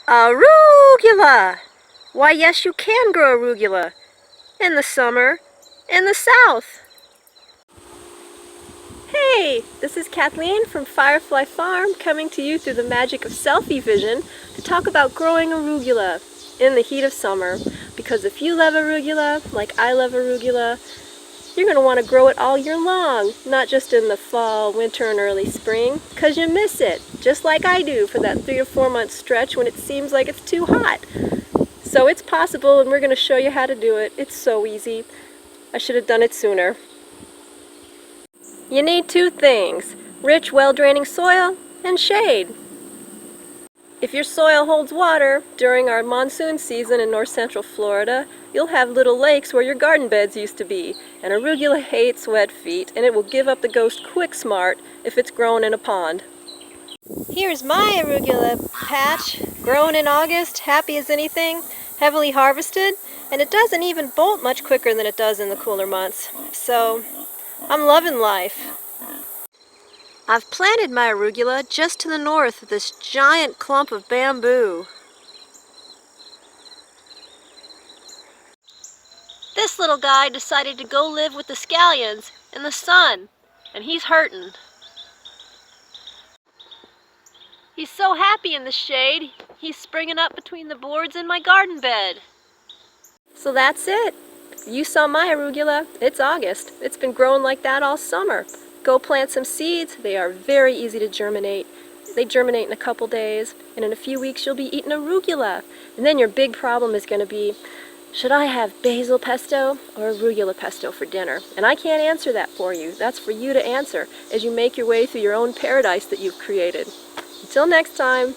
Arugula! Why, yes, you can grow arugula. In the summer, in the south. Hey, this is Kathleen from Firefly Farm coming to you through the magic of selfie vision to talk about growing arugula in the heat of summer. Because if you love arugula, like I love arugula, you're going to want to grow it all year long, not just in the fall, winter, and early spring, because you miss it, just like I do for that 3 or 4 month stretch when it seems like it's too hot. So it's possible, and we're going to show you how to do it. It's so easy. I should have done it sooner. You need 2 things: rich, well-draining soil and shade. If your soil holds water during our monsoon season in north central Florida, you'll have little lakes where your garden beds used to be. And arugula hates wet feet, and it will give up the ghost quick smart if it's grown in a pond. Here's my arugula patch, grown in August, happy as anything, heavily harvested, and it doesn't even bolt much quicker than it does in the cooler months. So, I'm loving life. I've planted my arugula just to the north of this giant clump of bamboo. This little guy decided to go live with the scallions in the sun, and he's hurting. He's so happy in the shade, he's springing up between the boards in my garden bed. So that's it. You saw my arugula. It's August. It's been growing like that all summer. Go plant some seeds. They are very easy to germinate. They germinate in a couple days, and in a few weeks you'll be eating arugula. And then your big problem is going to be, should I have basil pesto or arugula pesto for dinner? And I can't answer that for you. That's for you to answer as you make your way through your own paradise that you've created. Until next time.